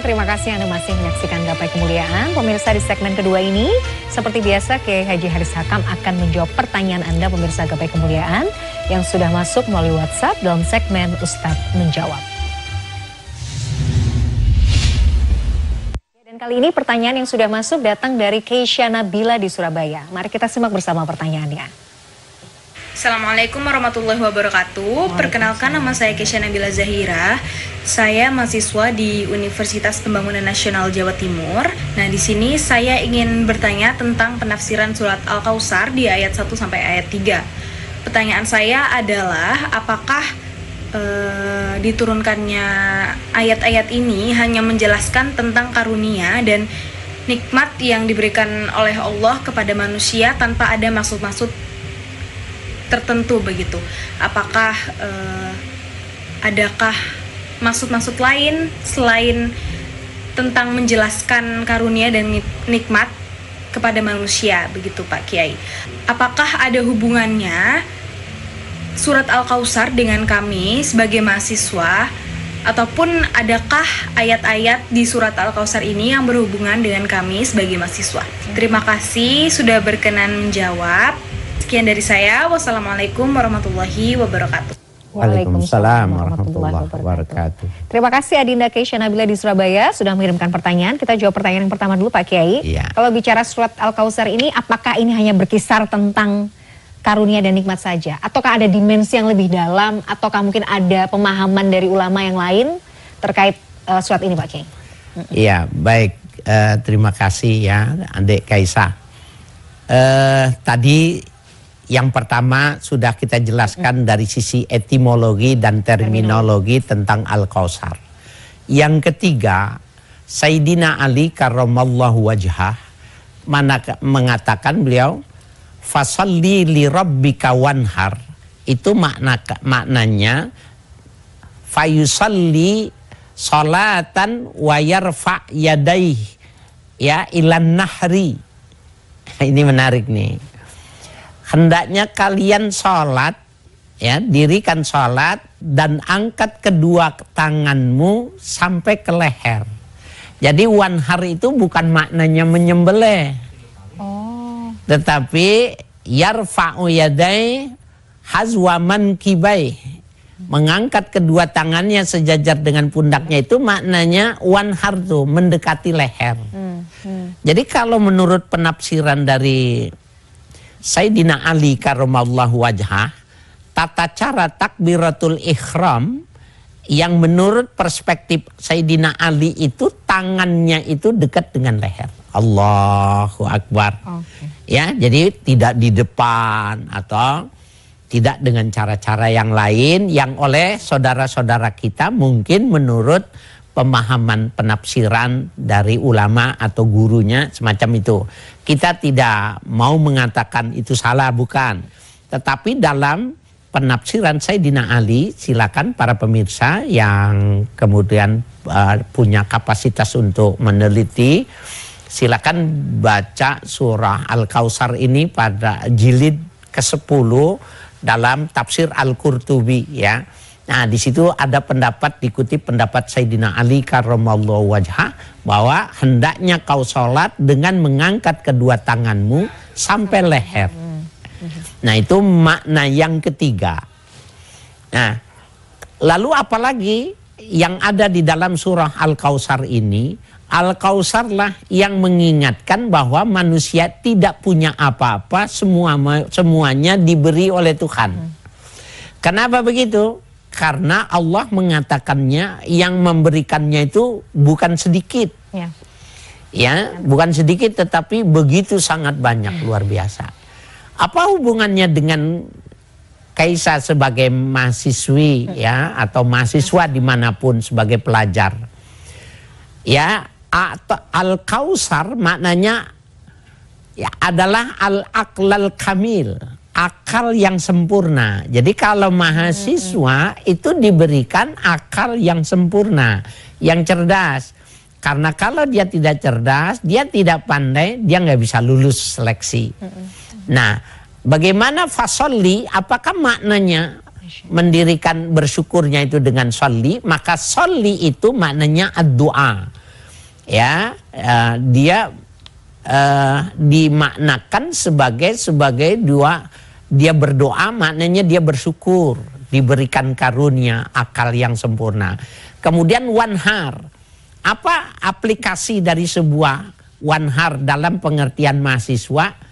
terima kasih Anda masih menyaksikan Gapai Kemuliaan. Pemirsa, di segmen kedua ini, seperti biasa Kiai Haji Haris Hakam akan menjawab pertanyaan Anda pemirsa Gapai Kemuliaan yang sudah masuk melalui WhatsApp dalam segmen Ustadz Menjawab. Dan kali ini pertanyaan yang sudah masuk datang dari Keisha Nabila di Surabaya. Mari kita simak bersama pertanyaannya. Assalamualaikum warahmatullahi wabarakatuh. Perkenalkan, nama saya Keisha Nabila Zahira. Saya mahasiswa di Universitas Pembangunan Nasional Jawa Timur. Nah, di sini saya ingin bertanya tentang penafsiran surat Al-Kautsar di ayat 1 sampai ayat 3. Pertanyaan saya adalah, apakah diturunkannya ayat-ayat ini hanya menjelaskan tentang karunia dan nikmat yang diberikan oleh Allah kepada manusia tanpa ada maksud-maksud tertentu begitu? Apakah adakah maksud-maksud lain selain tentang menjelaskan karunia dan nikmat kepada manusia begitu Pak Kiai? Apakah ada hubungannya surat Al-Kautsar dengan kami sebagai mahasiswa, ataupun adakah ayat-ayat di surat Al-Kautsar ini yang berhubungan dengan kami sebagai mahasiswa? Terima kasih sudah berkenan menjawab. Sekian dari saya. Wassalamualaikum warahmatullahi wabarakatuh. Waalaikumsalam warahmatullahi wabarakatuh. Terima kasih Adinda Keisha Nabila di Surabaya sudah mengirimkan pertanyaan. Kita jawab pertanyaan yang pertama dulu Pak Kiai. Iya. Kalau bicara surat Al-Kautsar ini, apakah ini hanya berkisar tentang karunia dan nikmat saja? Ataukah ada dimensi yang lebih dalam? Ataukah mungkin ada pemahaman dari ulama yang lain terkait surat ini Pak Kiai? Iya, baik. Terima kasih ya Adik Kaisa. Tadi yang pertama sudah kita jelaskan dari sisi etimologi dan terminologi tentang Al-Kautsar. Yang ketiga, Sayyidina Ali karramallahu wajhah mengatakan beliau, fasalli li rabbika wanhar, itu maknanya fayusalli salatan wa yarfa yadaih ya ilan nahri. Ini menarik nih. Hendaknya kalian sholat, ya, dirikan sholat dan angkat kedua tanganmu sampai ke leher. Jadi wanhar itu bukan maknanya menyembelih, tetapi yarfa'u yadai hazwa mankibai, mengangkat kedua tangannya sejajar dengan pundaknya, itu maknanya wanhar tuh mendekati leher. Jadi kalau menurut penafsiran dari Sayyidina Ali karramallahu wajhah, tata cara takbiratul ihram yang menurut perspektif Sayyidina Ali itu tangannya itu dekat dengan leher. Allahu Akbar. Ya, jadi tidak di depan atau tidak dengan cara-cara yang lain yang oleh saudara-saudara kita mungkin menurut pemahaman penafsiran dari ulama atau gurunya semacam itu. Kita tidak mau mengatakan itu salah, bukan. Tetapi dalam penafsiran Sayyidina Ali, silakan para pemirsa yang kemudian punya kapasitas untuk meneliti, silakan baca surah Al-Kautsar ini pada jilid ke-10 dalam tafsir Al-Qurtubi ya. Nah, di situ ada pendapat, dikutip pendapat Sayyidina Ali karramallahu wajhah, bahwa hendaknya kau sholat dengan mengangkat kedua tanganmu sampai leher. Nah, itu makna yang ketiga. Nah, lalu apalagi yang ada di dalam surah Al-Kautsar ini? Al-Kautsar lah yang mengingatkan bahwa manusia tidak punya apa-apa, semuanya diberi oleh Tuhan. Kenapa begitu? Karena Allah mengatakannya yang memberikannya itu bukan sedikit. Ya, bukan sedikit tetapi begitu sangat banyak, luar biasa. Apa hubungannya dengan Kaisa sebagai mahasiswi ya atau mahasiswa dimanapun sebagai pelajar? Ya, Al-Kautsar maknanya ya adalah al-aqlal kamil, akal yang sempurna. Jadi kalau mahasiswa itu diberikan akal yang sempurna, yang cerdas. Karena kalau dia tidak cerdas, dia tidak pandai, dia nggak bisa lulus seleksi. Nah, bagaimana fasolli? Apakah maknanya mendirikan bersyukurnya itu dengan solli? Maka solli itu maknanya ad-doa, ya, dia dimaknakan sebagai dua. Dia berdoa maknanya dia bersyukur diberikan karunia akal yang sempurna. Kemudian wanhar, apa aplikasi dari sebuah wanhar dalam pengertian mahasiswa?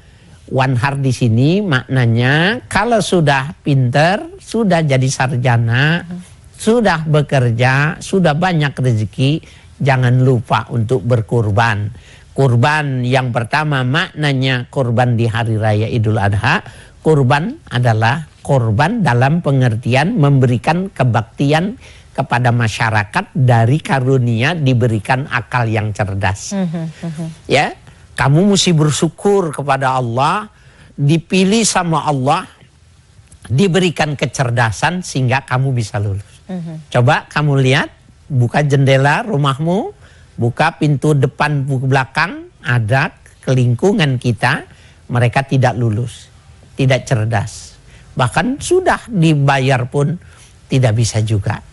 Wanhar di sini maknanya kalau sudah pinter, sudah jadi sarjana, sudah bekerja, sudah banyak rezeki, jangan lupa untuk berkurban. Kurban yang pertama maknanya kurban di hari raya Idul Adha. Kurban adalah korban dalam pengertian memberikan kebaktian kepada masyarakat dari karunia diberikan akal yang cerdas. Ya. Kamu mesti bersyukur kepada Allah, dipilih sama Allah, diberikan kecerdasan sehingga kamu bisa lulus. Coba kamu lihat, buka jendela rumahmu, buka pintu depan, belakang, ada ke lingkungan kita, mereka tidak lulus, tidak cerdas. Bahkan sudah dibayar pun tidak bisa juga.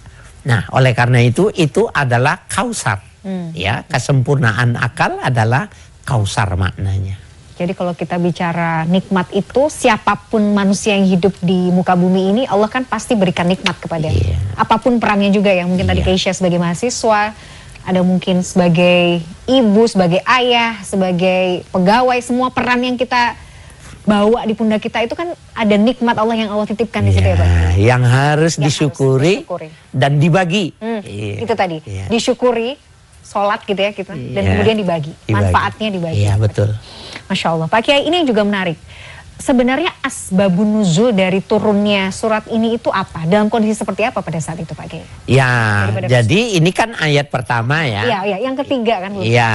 Nah, oleh karena itu adalah kausar. Ya, kesempurnaan akal adalah kausar maknanya. Jadi kalau kita bicara nikmat itu, siapapun manusia yang hidup di muka bumi ini, Allah kan pasti berikan nikmat kepada apapun perannya juga ya. Mungkin tadi Keisha sebagai mahasiswa, ada mungkin sebagai ibu, sebagai ayah, sebagai pegawai, semua peran yang kita bawa di pundak kita itu kan ada nikmat Allah yang Allah titipkan di situ ya Pak. Yang harus disyukuri dan dibagi. Itu tadi, disyukuri. Sholat gitu ya kita, dan kemudian dibagi. Manfaatnya dibagi. Iya betul. Masya Allah. Pak Kiai, ini yang juga menarik. Sebenarnya asbabun nuzul dari turunnya surat ini itu apa? Dalam kondisi seperti apa pada saat itu Pak Kiai? Ya, jadi ini kan ayat pertama ya. Iya, yang ketiga kan. Iya.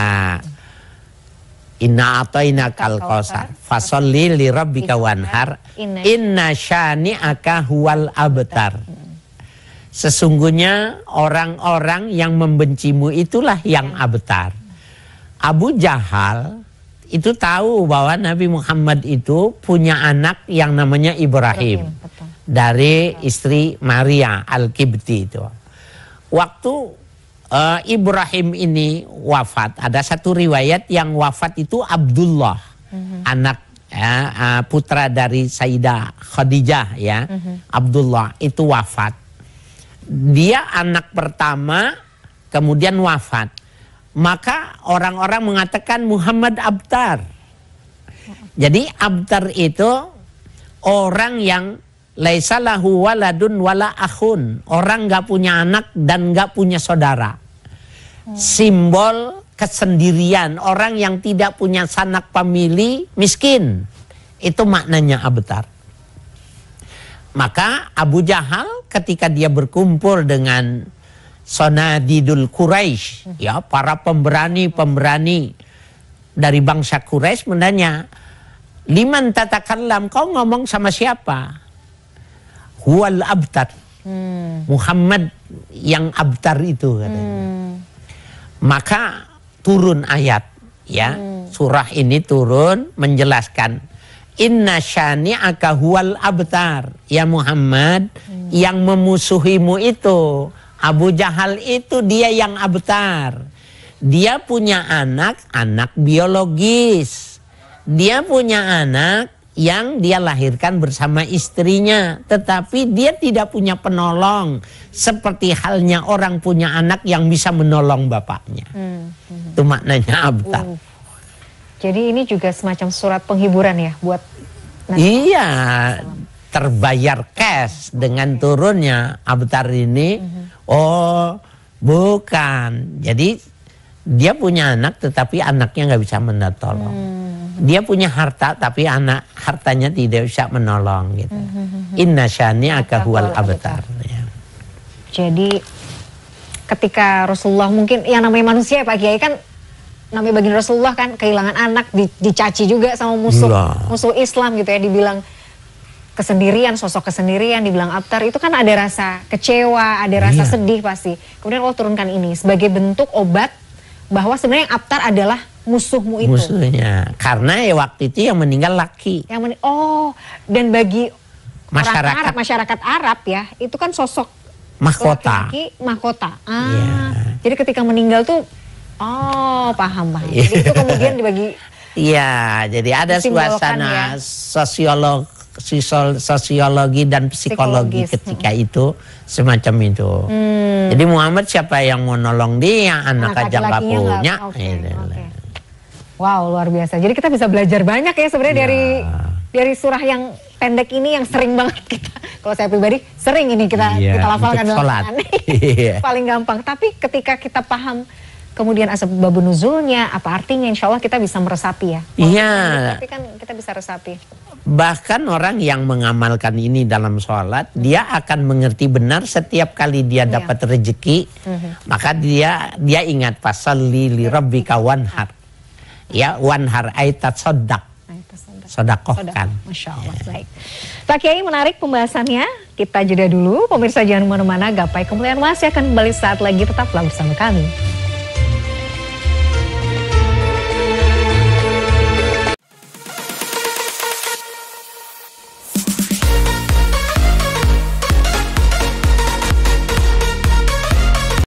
Inna a'tainakal kautsar fasholli li rabbika wanhar inna syani'aka huwal abtar. Sesungguhnya orang-orang yang membencimu itulah yang abtar. Abu Jahal itu tahu bahwa Nabi Muhammad itu punya anak yang namanya Ibrahim. Dari istri Maria Al-Kibti itu. Waktu Ibrahim ini wafat, ada satu riwayat yang wafat itu Abdullah. Anak putra dari Sayyidah Khadijah ya. Abdullah itu wafat. Dia anak pertama, kemudian wafat. Maka orang-orang mengatakan Muhammad abtar. Jadi abtar itu orang yang laisa lahu waladun wala akhun. Orang gak punya anak dan gak punya saudara. Simbol kesendirian. Orang yang tidak punya sanak famili, miskin. Itu maknanya abtar. Maka Abu Jahal ketika dia berkumpul dengan Sonadidul Quraisy, ya para pemberani-pemberani dari bangsa Quraisy menanya, liman tatakallam, kau ngomong sama siapa? Huwal abtar. Muhammad yang abtar itu katanya. Maka turun ayat ya. Surah ini turun menjelaskan inna syani'aka huwal abtar. Ya Muhammad, yang memusuhimu itu Abu Jahal itu dia yang abtar. Dia punya anak biologis. Dia punya anak yang dia lahirkan bersama istrinya. Tetapi dia tidak punya penolong. Seperti halnya orang punya anak yang bisa menolong bapaknya. Itu maknanya abtar. Jadi ini juga semacam surat penghiburan ya buat iya, terbayar cash dengan turunnya abtar ini. Oh, bukan. Jadi dia punya anak tetapi anaknya nggak bisa menolong. Dia punya harta tapi hartanya tidak bisa menolong gitu. Inna syani'aka huwal abtar. Ya. Jadi ketika Rasulullah, mungkin yang namanya manusia ya Pak Kiai kan, namanya baginda Rasulullah kan kehilangan anak, dicaci juga sama musuh Islam gitu ya, dibilang kesendirian, sosok kesendirian, dibilang abtar, itu kan ada rasa kecewa, ada rasa sedih pasti. Kemudian Allah turunkan ini sebagai bentuk obat bahwa sebenarnya yang abtar adalah musuhmu itu. Musuhnya, karena ya waktu itu yang meninggal laki. Dan bagi masyarakat masyarakat Arab ya, itu kan sosok mahkota. Laki-laki mahkota. Jadi ketika meninggal tuh Oh, paham. Jadi itu kemudian dibagi. Iya, jadi ada suasana sosiologi dan psikologi ketika itu semacam itu. Jadi Muhammad siapa yang mau nolong dia, anak aja nggak punya. Wow, luar biasa. Jadi kita bisa belajar banyak ya sebenarnya dari surah yang pendek ini yang sering banget kita. Kalau saya pribadi sering ini kita lafalkan dalam sholat. Paling gampang. Tapi ketika kita paham kemudian asbabun nuzulnya, apa artinya, insya Allah kita bisa meresapi ya. Iya. Tapi kan kita bisa resapi. Bahkan orang yang mengamalkan ini dalam sholat, dia akan mengerti benar setiap kali dia dapat rezeki, maka dia ingat fasalli li rabbika wanhar. Ya, wanhar aitat sodak. Sodakohkan. Masya Allah. Baik. Pak Kiai, menarik pembahasannya. Kita jeda dulu. Pemirsa jangan kemana-mana. Gapai Kemuliaan masih akan kembali saat lagi. Tetaplah bersama kami.